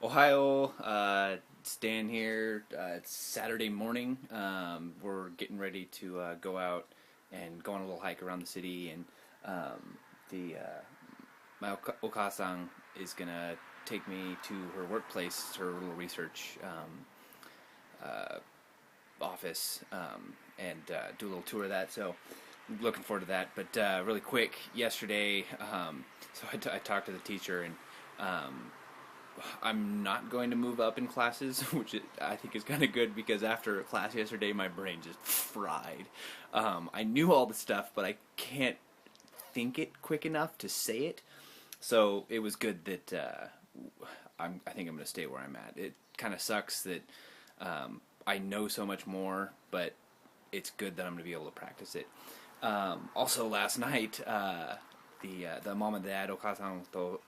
Ohio, it's Dan here. It's Saturday morning. We're getting ready to go out and go on a little hike around the city. And the my Okasan is gonna take me to her workplace, her little research office, and do a little tour of that. So I'm looking forward to that. But really quick, yesterday, I talked to the teacher and. I'm not going to move up in classes, which I think is kind of good because after class yesterday, my brain just fried. I knew all the stuff, but I can't think it quick enough to say it. So it was good that I think I'm going to stay where I'm at. It kind of sucks that I know so much more, but it's good that I'm going to be able to practice it. Also, last night, the mom and dad, Okasan to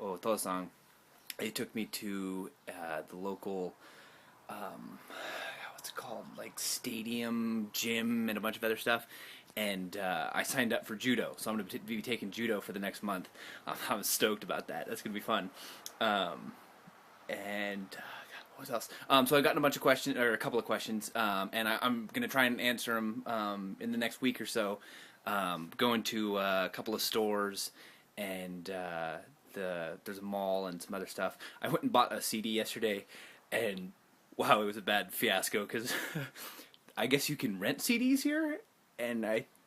Otosan, they took me to the local, what's it called, like stadium, gym, and a bunch of other stuff. And I signed up for judo, so I'm going to be taking judo for the next month. I'm stoked about that. That's going to be fun. What else? So I've gotten a bunch of questions, or a couple of questions, and I'm going to try and answer them in the next week or so. Going to a couple of stores and there's a mall and some other stuff. I went and bought a CD yesterday, and wow, it was a bad fiasco because I guess you can rent CDs here, and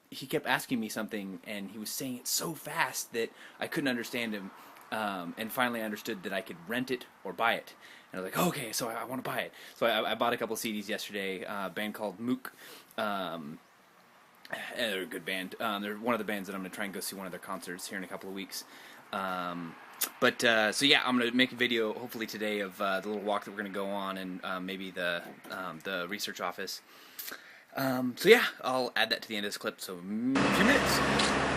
he kept asking me something, and he was saying it so fast that I couldn't understand him, and finally I understood that I could rent it or buy it, and I was like, okay, so I want to buy it. So I bought a couple of CDs yesterday, a band called Mook. And they're a good band. They're one of the bands that I'm going to try and go see one of their concerts here in a couple of weeks. So yeah, I'm gonna make a video hopefully today of the little walk that we're gonna go on, and maybe the research office. So yeah, I'll add that to the end of this clip. So a few minutes.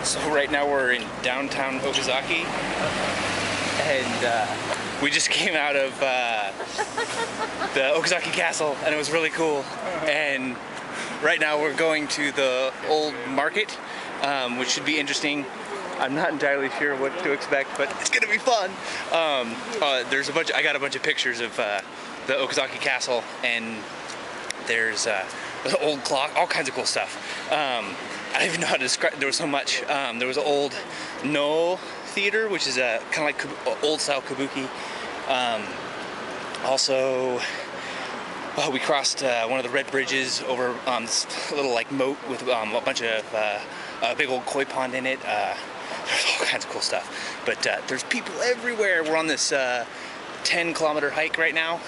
So right now we're in downtown Okazaki, and we just came out of the Okazaki Castle, and it was really cool. And right now we're going to the old market, which should be interesting. I'm not entirely sure what to expect, but it's gonna be fun. There's I got a bunch of pictures of the Okazaki Castle, and there's an old clock, all kinds of cool stuff. I don't even know how to describe. There was so much. There was an old No theater, which is a kind of like old style kabuki. Also, we crossed one of the red bridges over this little like moat with a bunch of a big old koi pond in it. There's all kinds of cool stuff, but there's people everywhere. We're on this 10-kilometer hike right now,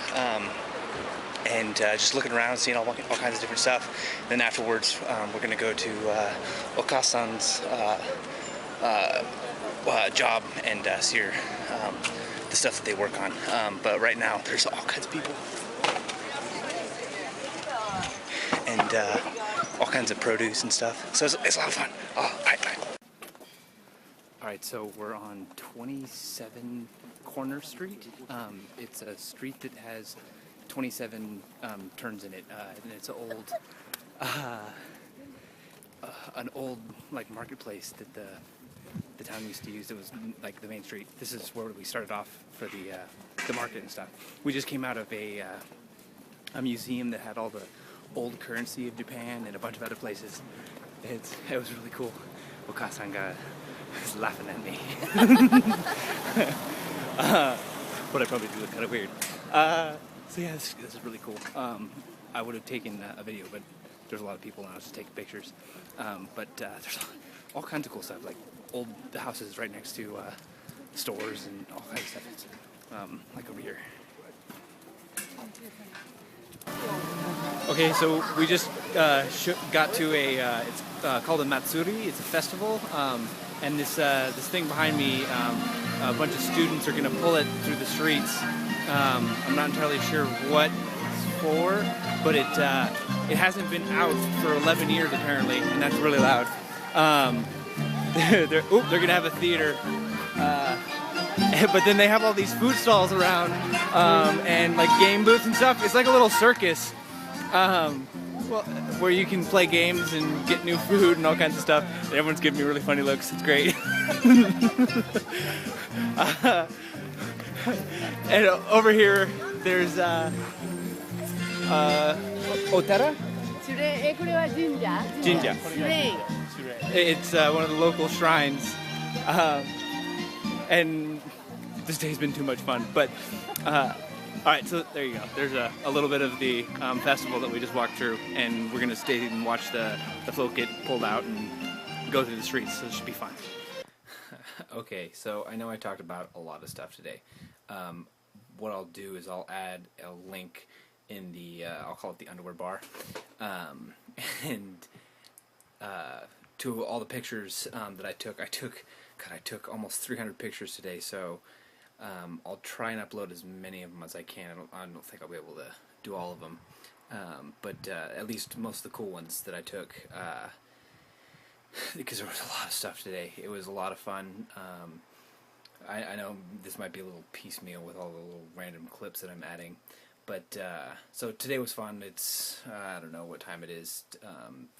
and just looking around, seeing all kinds of different stuff. Then afterwards, we're going to go to Okasan's job and see her, the stuff that they work on. But right now, there's all kinds of people, and all kinds of produce and stuff. So it's a lot of fun. Oh, bye. Alright, so we're on 27 Corner Street. It's a street that has 27 turns in it, and it's an old like marketplace that the town used to use. It was like the main street. This is where we started off for the market and stuff. We just came out of a museum that had all the old currency of Japan and a bunch of other places. It was really cool. Okasan was laughing at me. But I probably do look kind of weird. So yeah, this is really cool. I would have taken a video, but there's a lot of people and I was just taking pictures. But there's all kinds of cool stuff, like old houses right next to stores and all kinds of stuff. It's, like over here. Okay, so we just got to it's called a Matsuri. It's a festival, and this thing behind me, a bunch of students are going to pull it through the streets. I'm not entirely sure what it's for, but it hasn't been out for 11 years apparently, and that's really loud. They're going to have a theater. But then they have all these food stalls around, and like game booths and stuff. It's like a little circus, where you can play games and get new food and all kinds of stuff. And everyone's giving me really funny looks. It's great. And over here, there's Otara? これは神社。 Jinja. スレイ。 It's one of the local shrines. And this day's been too much fun. But, alright, so there you go. There's a little bit of the festival that we just walked through. And we're going to stay and watch the float get pulled out and go through the streets. So it should be fun. Okay, so I know I talked about a lot of stuff today. What I'll do is I'll add a link in the, I'll call it the underwear bar, and to all the pictures that I took. I took almost 300 pictures today, so I'll try and upload as many of them as I can. I don't think I'll be able to do all of them, but at least most of the cool ones that I took, because there was a lot of stuff today. It was a lot of fun. I know this might be a little piecemeal with all the little random clips that I'm adding, but so today was fun. It's I don't know what time it is,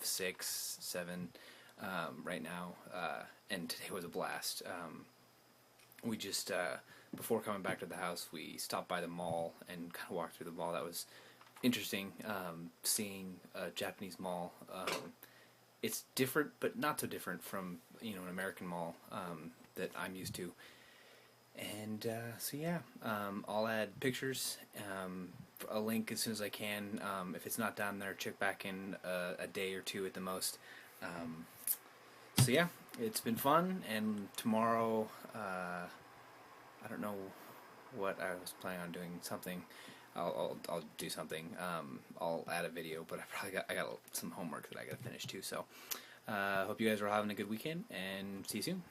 6, 7 right now, and today was a blast. We just before coming back to the house, we stopped by the mall and kind of walked through the mall. That was interesting, seeing a Japanese mall. It's different, but not so different from an American mall that I'm used to. And so yeah, I'll add pictures, a link as soon as I can. If it's not down there, check back in a day or two at the most. So yeah, it's been fun, and tomorrow, I don't know what I was planning on doing. Something. I'll do something. I'll add a video, but I got some homework that I got to finish too. So hope you guys are having a good weekend, and see you soon.